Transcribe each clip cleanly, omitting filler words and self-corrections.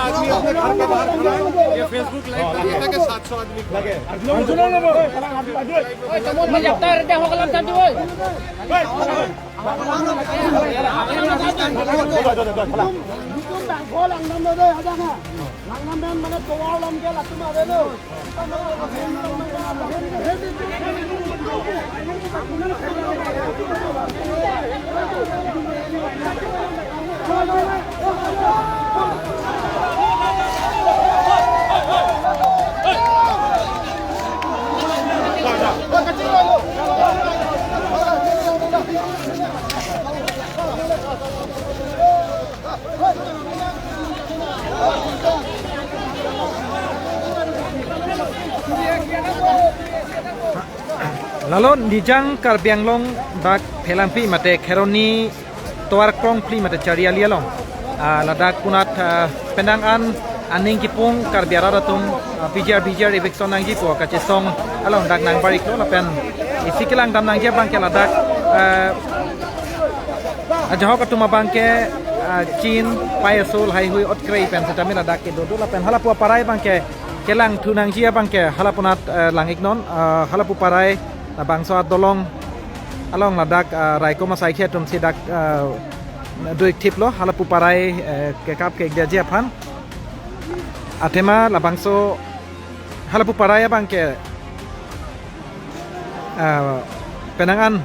आदमी अपने घर के बाहर खड़ा है, ये फेसबुक लाइव कर रहा है कि 700 आदमी लगे Lalu dijang karbianglong dak pelampi mate keroni toar krong pli mate caria lialong ladak punat pendangan aning kipung karbiara datum bijar evekson nangji po kacesong along dak nang barik lo lapen isikilang dam nangji bangke ladak ajaho katuma bangke chin payasul haihui otkrei pen setami ladak ke dodo lapen halapu parai bangke kelang tunang jia bangke halapunat langik non halapu parai na bangso dolong along ladak raiko masai khe tum sidak duik tip lo halapu parai ke kap ke dia japan atema la bangso halapu parai bangke penangan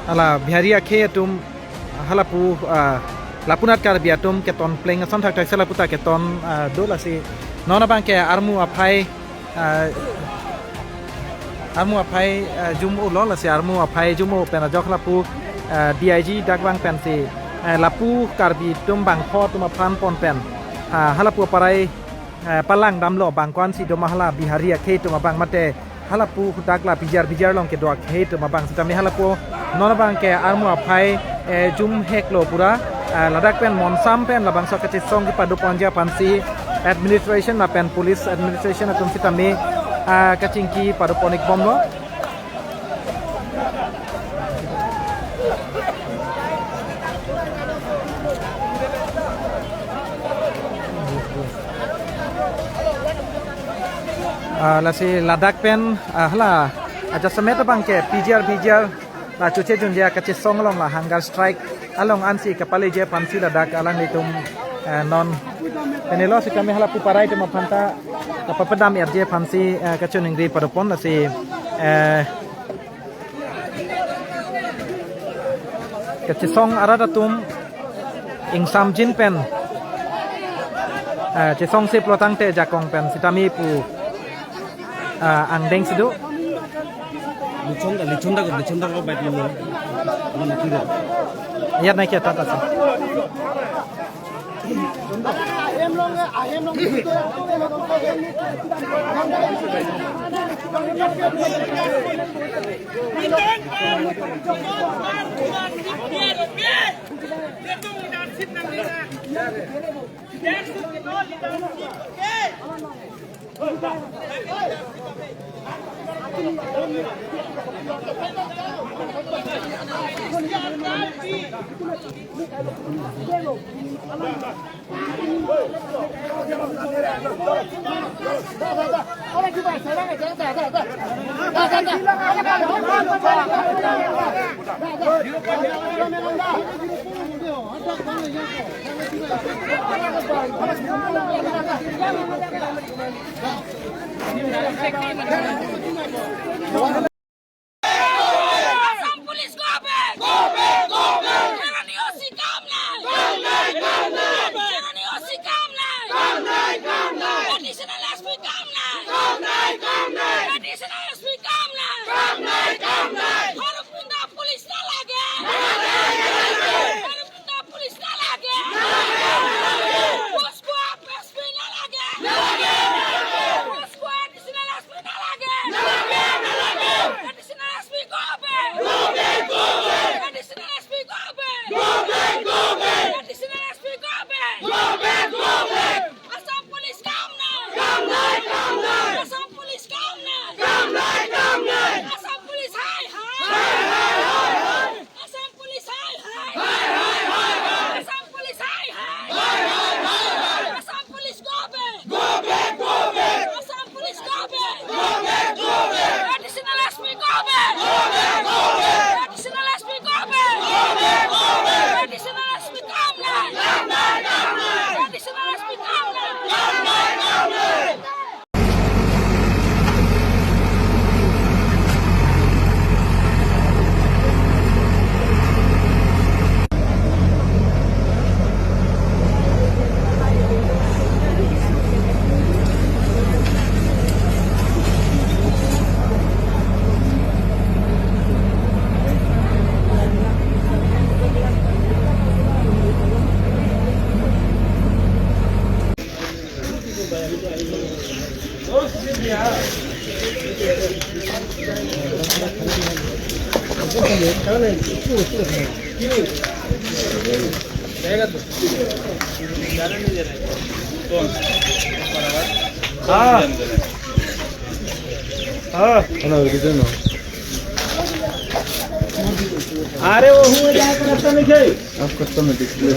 ala biharia khe tum halapu lapunat kar biatum keton pleng son thak thak sela puta keton dolasi nona bangke armu aphai jumu lo la se armu aphai jumu pena jok lapu dig dakwang pen si lapu karbi tum bang pho tum phan pon pen halapu parai palang damlo bangkwan si do mahala biharia khe tum bang mate halapu dakla bijar long ke doak khe tum bang sitami halapu nona bangke armu aphai jum heklo pura ladak pen monsam pen labang so kachi song ki padu panja pansi administration na pen police administration atum sitami kachingki pada ponik bom lo lasi ladak pen hala aja semet bangke bijar la cuce junja kachi song long la hunger strike along ansi kapale je pansi ladak alang ditum non penelo si kami hala puparai te mapanta kapapedam erje pansi kachun ingri padopon la si kachisong aradatum ingsam jin pen chisong si plotang te jakong pen sitami pu angdeng sidu lichonda ko bait lo mana tira yat naik ta ta अरे वो हुए जाए रास्ता में खे आप custom में display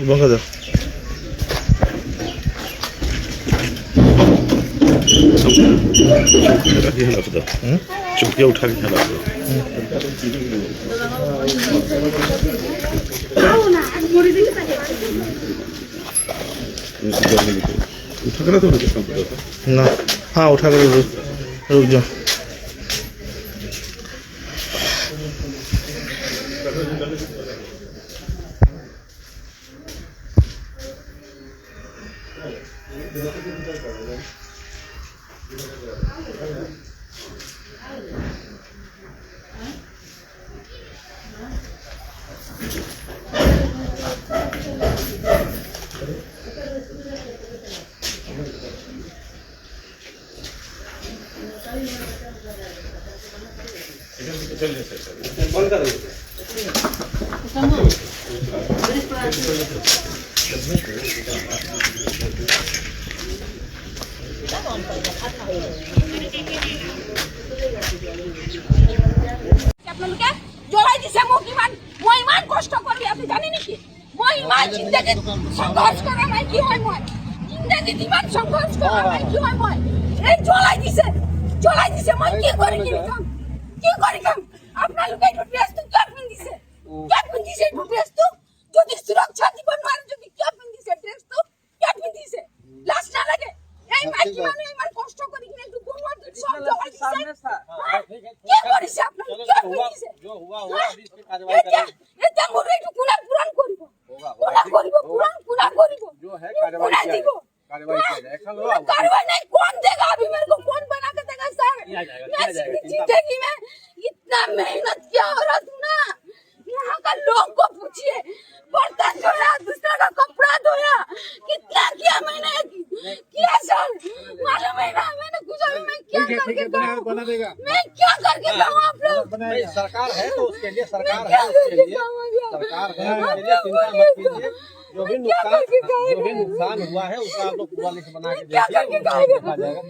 बंगा दो चुटकिया उठा के खिला दो उठा कर तो ना हाँ उठा कर रुक जाओ আপনাদেরকে জড়াই দিছে মই ইমান কষ্ট করি আপনি জানেন নাকি মই ইমান জিন্দেগি সংঘর্ষ করা নাই কি হয় মই জিন্দেগি ইমান সংঘর্ষ করা নাই কি হয় মই এই জড়াই দিছে মই কি করি কাম আপনার লোকে একটু ড্রেস তো ক্যাপ্টেন দিছে একটু ড্রেস তো যদি সুরক্ষা দিবেন মানে যদি ক্যাপ্টেন দিছে ড্রেস তো ক্যাপ্টেন দিছে লাস্ট না লাগে এই মাইকি মানে ইমান কষ্ট করি কিনা একটু কোনবার সব জড়াই দিছে কি করিস আপনার ক্যাপ্টেন দিছে जो हुआ अभी इसकी कार्रवाई करेंगे এটা মোরে একটু পুরা করিব পুরা করিব जो है कार्रवाई किया जाए कार्रवाई नहीं कौन देगा अभी मेरे को कौन बना के देगा सर मैं जिंदगी में इतना मेहनत किया और ना यहाँ का लोग को पूछिए बर्तन धोया दूसरा का कपड़ा धोया कितना किया मैंने किया सर मालूम है ना मैंने कुछ अभी मैं क्या करके बना देगा मैं क्या करके दूं आप लोग सरकार है तो उसके लिए सरकार है उसके लिए सरकार है उसके लिए चिंता मत कीजिए जो भी नुकसान हुआ है उसका आप लोग पूरा लिस्ट बना के क्या करके खाएगा? देखा जाएगा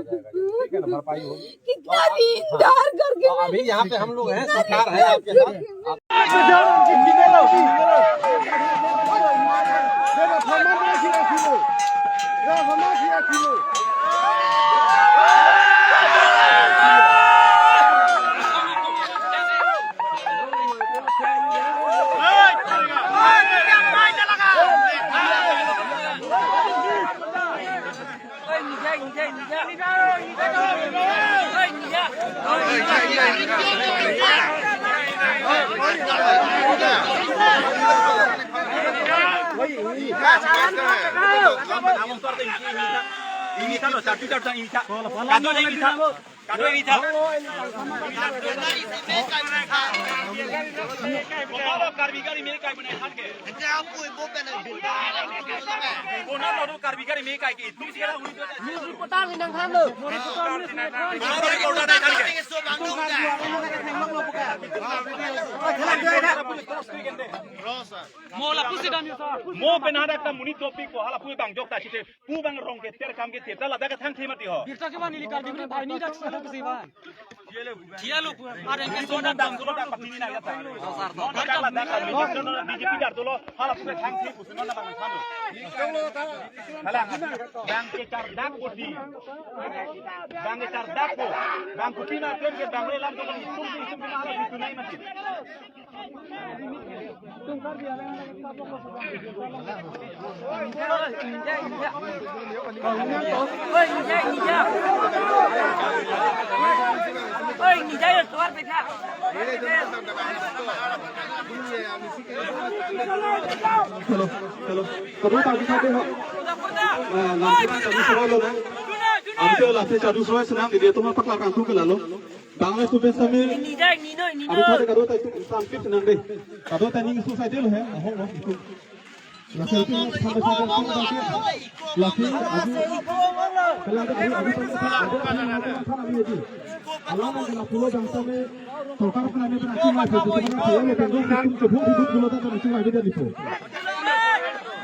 ठीक है ना, भरपाई होगी। कितना दीनदार करके अभी यहाँ पे हम लोग हैं, सरकार है आपके साथ। mo penada ka muni topic ko hala pui bang jok ta chite pu bang rong ke ter kam ke ter la da ka thang thima ti ho birta ke mani likar bibne bhai ni dak sala kisi ba chialo are ke soda dam dolo da patini na ya ta sar da la da ka mi bjp dar dolo hala pu thang thi ku sunna bang tham hala bang ke char dak ko di bang ke char dak ko bang ku tina ter ke bang re lam ko tum hala bitu nai mati Hello. Kami tadi saja. Nanti kami semua lo na. Ambil latih cadu semua senang di dia tu mah paklar kantu ke lalu. Bangla tu biasa mi. Abi tadi kado tadi tu sampai senang deh. Kado tadi ni susah je lo he. Ahong lo itu. Latih tu sampai saja tu latih. Latih abi. Kalau ada abi tadi ada abi itu. Allah nak pulau bangsa mi. Tokar pernah mi pernah cuma itu. Cuma saya ni tengok sistem cepu hidup pulau tu pernah cuma ada di situ.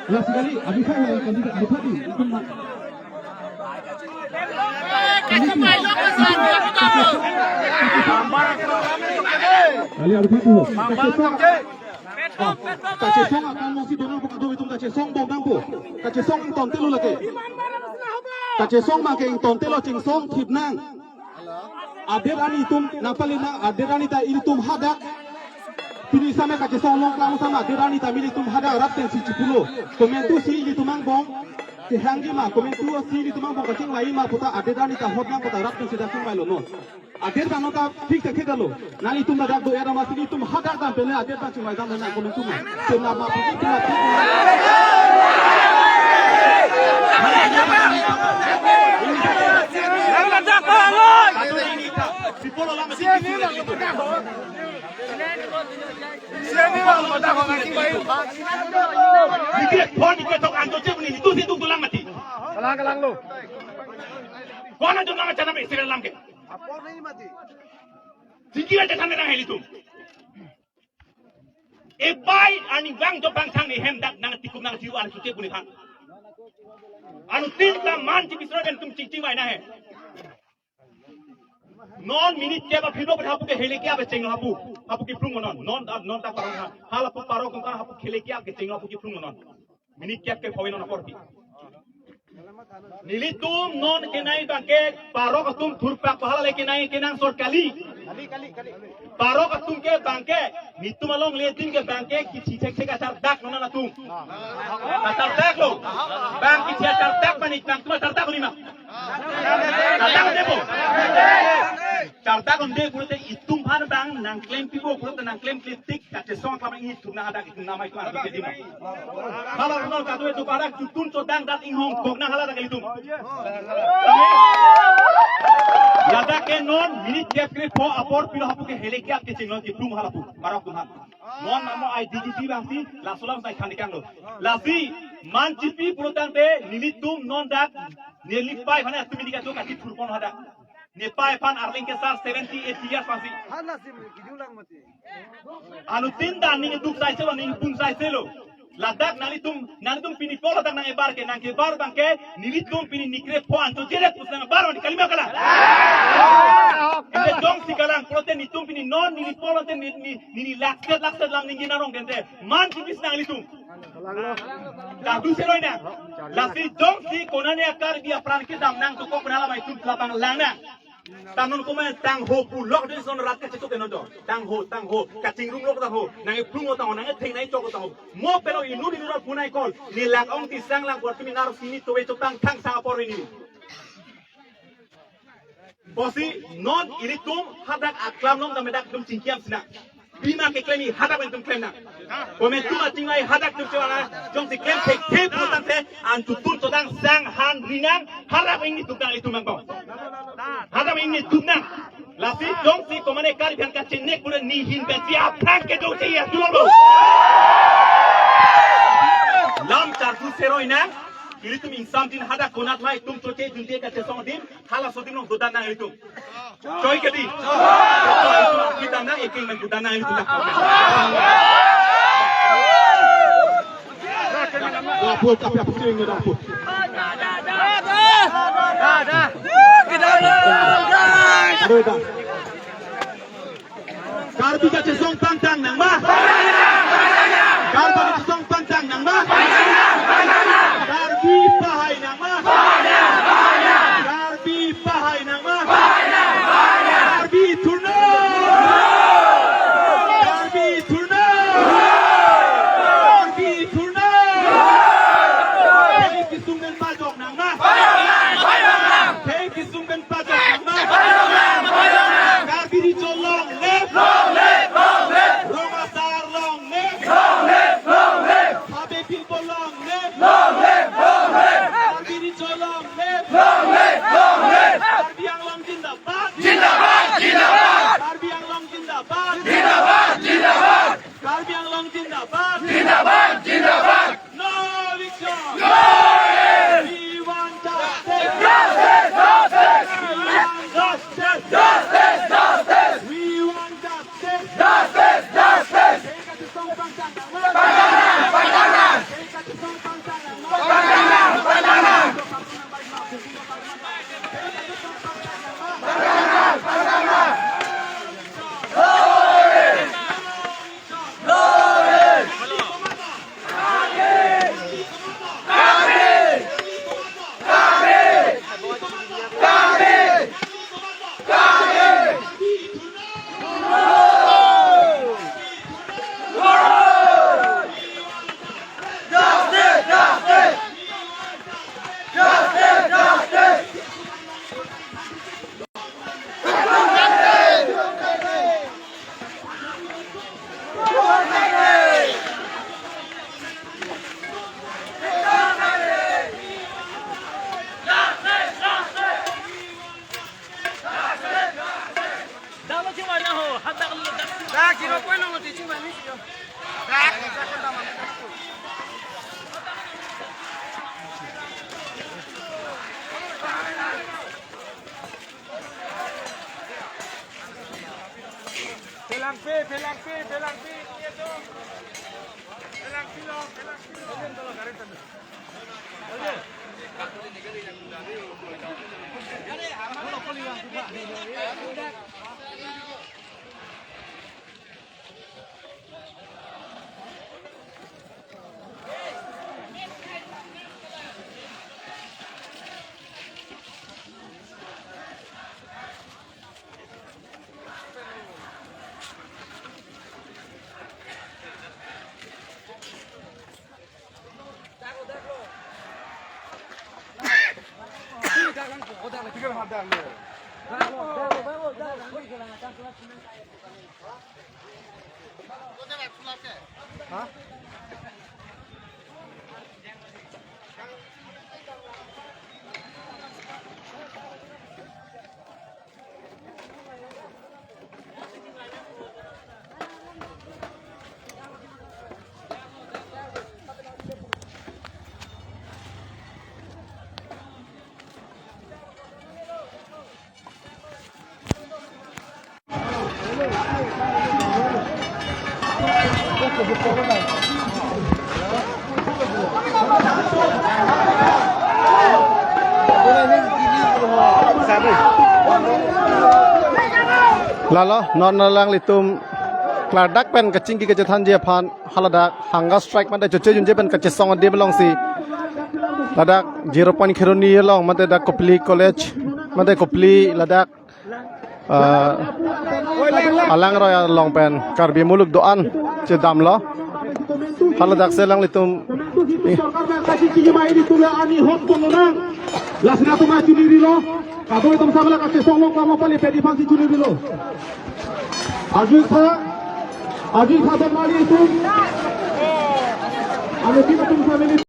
Last sekali abi saya kandidat abi tadi itu mak. Ali ada tu. Kacesong akan masih donang bukan tu itu kacesong bom nang bu. Kacesong ing tonte lo lagi. Kacesong mak ing tonte lo cingsong tip nang. Aderani tum napalina aderani ta ini tum hadak. Pini sama kacesong long lang sama aderani ta mili tum hadak raten si cipulo. Komentu si ini tumang bom. Hangi ma komentu si ini tumang bom kacing lai ma puta aderani ta hot nang puta raten si dasung mai lo no. Ader ta no ta fix ke dalo. Nani tum dak do era masini tum hadak ta pele ader ta cing mai dam na komentu ma. Tena ma puti tena Kalang lo. Kau nak jangan macam apa istirahat lam ke? Sikit aja sampai dah helitum. Ebai ani bang jo bang sang ni hendak nang tikum nang jiwa anu suci puni hang. Anu tinta man ci bisro ben tum cici mai na hai. Non minit ke ba phido hapu ke hele ke abe cheng hapu ke plung non ta parong ha hala pu paro kong hapu khele ke abe cheng hapu ke plung non minit ke phoi non porti nilitum non ke nai bangke paro ka tum thurpak pahala le ke nai ke nang sort kali paro ka tum ke bangke nitum along le tin ke bangke ki chhe ka sar dak non na tum sar dak lo bang ki sar dak bani nang tum sar dak ni ma sar dak debo Carta kon de kurete itum bhan bang nang claim pibo kurete nang claim kritik kate song kama ini tuna ada itu nama itu ada ke dimo. Kalau nol kado itu para tutun codang dat ing Hong Kong nang hala da kalitum. Yada ke non minit ke kre po apor pilo hapu ke hele ke ke cinglo ke plum hala pu para kumha. Non namo IDGT bangsi la sulam sai khandikang lo. Lasi man chipi purutang te nilitum non dat nearly 500 tumidika to kati purpon hada. Nepal pan arling ke sar 78 years masih. Anu tinda ning duk sai selo ning pun sai selo. ladak nani tum pini polo tak nang ebar ke nang ebar bangke nili tum pini nikre poan to jeret pus nang bar ni kalima kala inde dong si kalang prote ni tum pini non nili polo te ni lakset lam ningi narong kente man ki bis nang litum la du seroi na la si dong si konane akar bi apran ke dam nang to ko penala mai tum lapang lang na tanun ko man tang ho pu lok de son rat ka chok eno do tang ho kaching rum lok tang ho nang e plung tang nang e thing nai chok tang ho mo pero inu ni ro punai kol ni lak ong ti sang lang kwat mi nar sini to e chok tang thang sa por ni bosi non iritum hadak aklam nom da medak dum cingkiam sina bima ke klemi hadak ben tum klem na momentum atingai hadak tum chawala jong si klem thek thep putan te an tu tur to dang sang han rinang harap ini tu dang itu mangko hadap ini tu nang lasi jong si komane kali bang ka chenek pura ni hin be sia thang ke do chaya dulolo lam char tu seroi na iritum insam din hadak konat mai tum choche junte ka chesong din hala sodim no godan na iritum choi ke di kita na eking men godan na iritum Dapur tapi apa sih yang dapur? Aduh dah. Karbi kaca song pantang nang mah. Karbi kaca song pantang nang mah. Karbi pahai nang mah. Karbi pahai nang mah. Karbi turno. Karbi turno. Karbi turno. Take kisungen pajok nang mah. Take kisungen pajok nang mah. Karbi di colong left. Romasar long left. Habe people long left. Karbi di colong left. Karbi yang long jindabad. Karbi yang long jindabad. Karbi yang long jindabad. No eviction. We want justice. We want justice. Take a song pantang nang mah. Take a song pantang nang mah. Hãy subscribe cho kênh Ghiền Mì Gõ để không bỏ lỡ những video hấp dẫn. Lalo non nalang litum kladak pen kacing ki kejatan je pan haladak hangga strike mate jojo junje pen kecesong ade belong si ladak 0 point khironi long mate dak kopli college mate kopli ladak alang roya long pen karbi muluk doan je dam lo haladak selang litum सरकार में ऐसी चीजें मायने तुले आनी होत को ना लासना तो मैं चुनी रिलो कादो तुम सब लगा के सोलो को पले पेडी फांसी चुनी रिलो आजू था तो मारी तुम आगे की तुम फैमिली